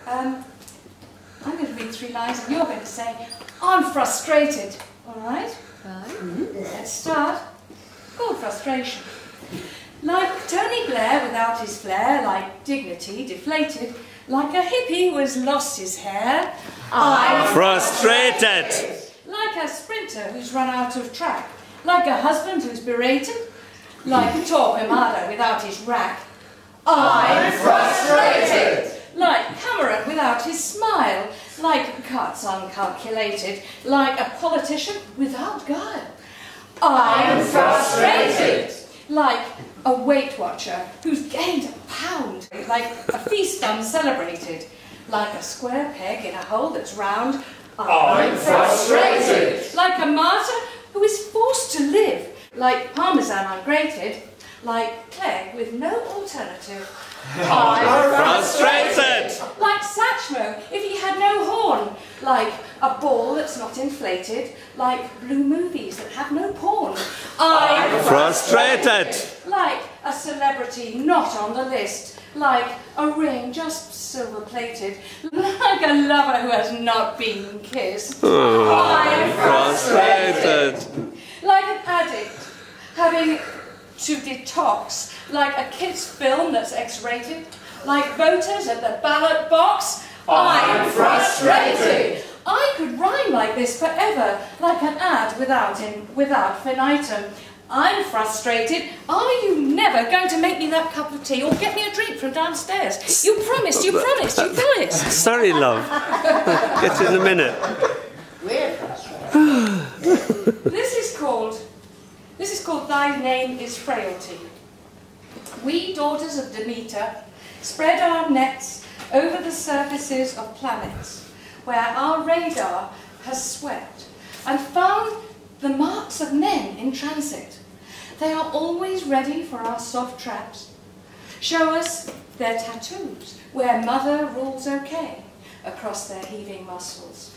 I'm going to read 3 lines and you're going to say, I'm frustrated. All right? Let's start. Called frustration. Like Tony Blair without his flair, like dignity deflated, like a hippie who has lost his hair, I'm frustrated. Like a sprinter who's run out of track, like a husband who's berated, like a torquemada without his rack, I'm frustrated. Like Cameron without his smile, like cuts uncalculated, like a politician without guile, I'm frustrated. Like a Weight Watcher who's gained a pound, like a feast uncelebrated, like a square peg in a hole that's round, I'm frustrated. Like a martyr who is forced to live, like Parmesan ungrated, like Clegg with no alternative, I'm frustrated. Like Satchmo if he had no horn, like a ball that's not inflated, like blue movies that have no porn, I'm frustrated. Like a celebrity not on the list, like a ring just silver plated, like a lover who has not been kissed, I'm frustrated. Like an addict having to detox, like a kid's film that's X-rated, like voters at the ballot box, I'm frustrated. I could rhyme like this forever, like an ad without finitum. I'm frustrated. Are you never going to make me that cup of tea or get me a drink from downstairs? You promised, you promised, you promised. Sorry, love. Get in a minute. We're frustrated. This is called Thy Name is Frailty. We, daughters of Demeter, spread our nets over the surfaces of planets where our radar has swept and found the marks of men in transit. They are always ready for our soft traps. Show us their tattoos where mother rules okay across their heaving muscles.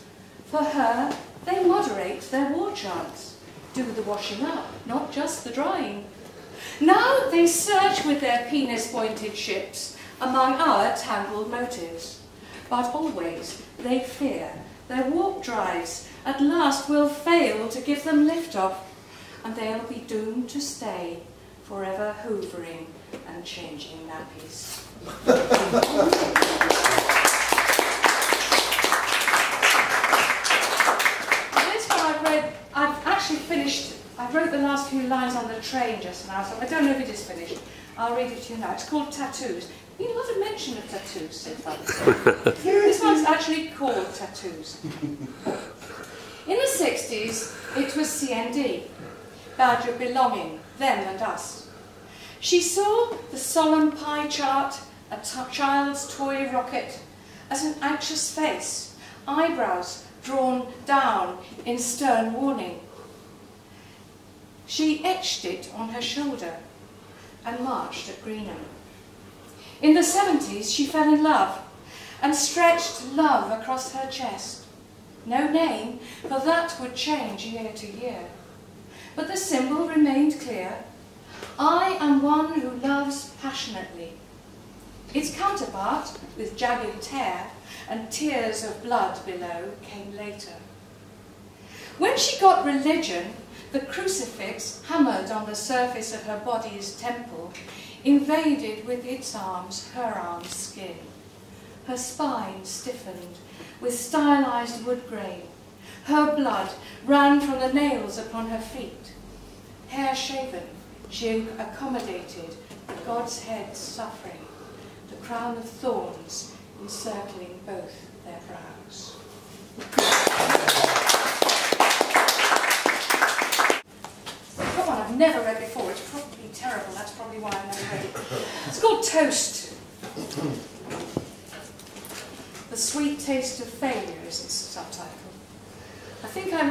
For her, they moderate their war chants, do the washing up, not just the drying. Now they search with their penis-pointed ships among our tangled motives. But always they fear their warp drives at last will fail to give them liftoff, and they'll be doomed to stay, forever hoovering and changing nappies. This one I've actually finished. I wrote the last few lines on the train just now, so I don't know if it is finished. I'll read it to you now. It's called Tattoos. Been a lot of mention of tattoos since This one's actually called Tattoos. In the 60s, it was CND, badge of belonging, them and us. She saw the solemn pie chart, a child's toy rocket, as an anxious face, eyebrows drawn down in stern warning. She etched it on her shoulder and marched at Greenham. In the 70s, she fell in love and stretched love across her chest. No name, for that would change year to year. But the symbol remained clear. I am one who loves passionately. Its counterpart, with jagged tear and tears of blood below, came later. When she got religion, the crucifix, hammered on the surface of her body's temple, invaded with its arms her arm's skin. Her spine stiffened with stylized wood grain. Her blood ran from the nails upon her feet. Hair shaven, she accommodated the God's head suffering, the crown of thorns encircling both their brows. Come on, I've never read before. It's probably terrible. That's probably why I've never read it. It's called Toast. The Sweet Taste of Failure is its subtitle. I think I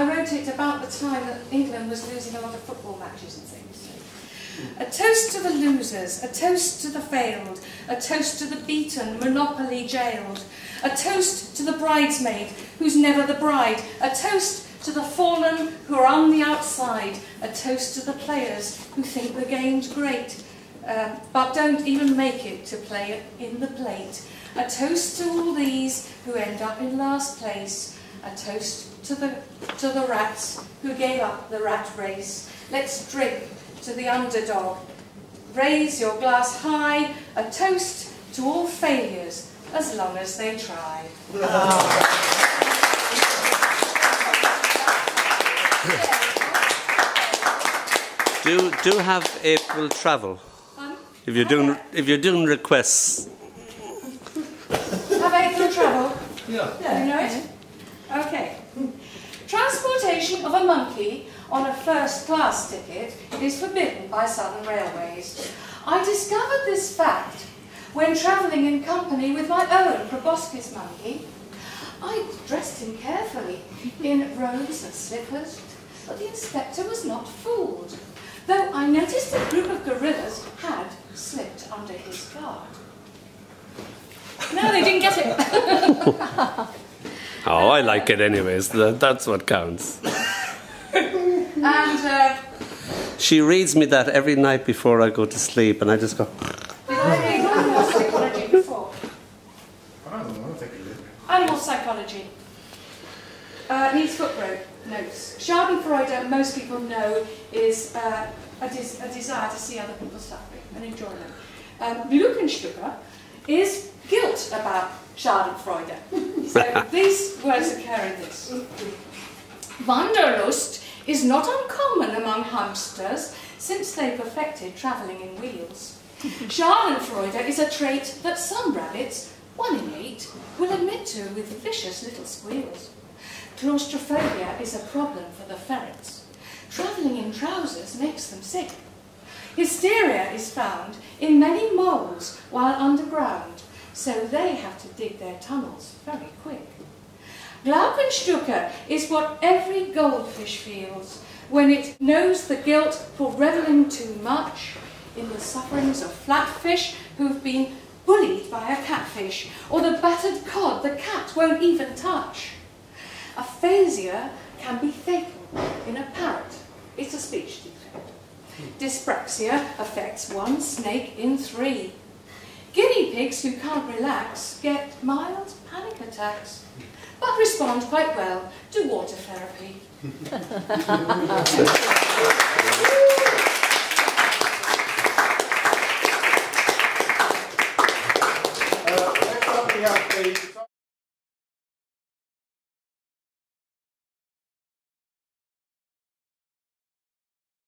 wrote it about the time that England was losing a lot of football matches and things. A toast to the losers, a toast to the failed, a toast to the beaten, monopoly jailed, a toast to the bridesmaid who's never the bride, a toast to the fallen who are on the outside, a toast to the players who think the game's great, but don't even make it to play in the plate. A toast to all these who end up in last place. A toast to the rats who gave up the rat race. Let's drink to the underdog. Raise your glass high. A toast to all failures, as long as they try. Do have April travel. If you're doing requests. Have April travel? Yeah. You know it? Okay. Transportation of a monkey on a first-class ticket is forbidden by Southern Railways. I discovered this fact when travelling in company with my own proboscis monkey. I dressed him carefully in robes and slippers, but the inspector was not fooled, though I noticed a group of gorillas had slipped under his guard. No, they didn't get it. Oh, I like it anyways. That's what counts. And She reads me that every night before I go to sleep, and I just go. did I read animal psychology before? I don't know, I think you did. Animal psychology. Needs footnote notes. Schadenfreude, most people know, is a desire to see other people suffering and enjoy them. Glückenstücke is guilt about Schadenfreude. So these words occur in this. Wanderlust is not uncommon among hamsters, since they perfected travelling in wheels. Schadenfreude is a trait that some rabbits, 1 in 8, will admit to with vicious little squeals. Claustrophobia is a problem for the ferrets. Travelling in trousers makes them sick. Hysteria is found in many moles while underground, so they have to dig their tunnels very quick. Glaubenstücke is what every goldfish feels when it knows the guilt for revelling too much in the sufferings of flatfish who've been bullied by a catfish, or the battered cod the cat won't even touch. Aphasia can be fatal in a parrot. It's a speech defect. Dyspraxia affects 1 snake in 3. Guinea pigs who can't relax get mild panic attacks, but respond quite well to water therapy.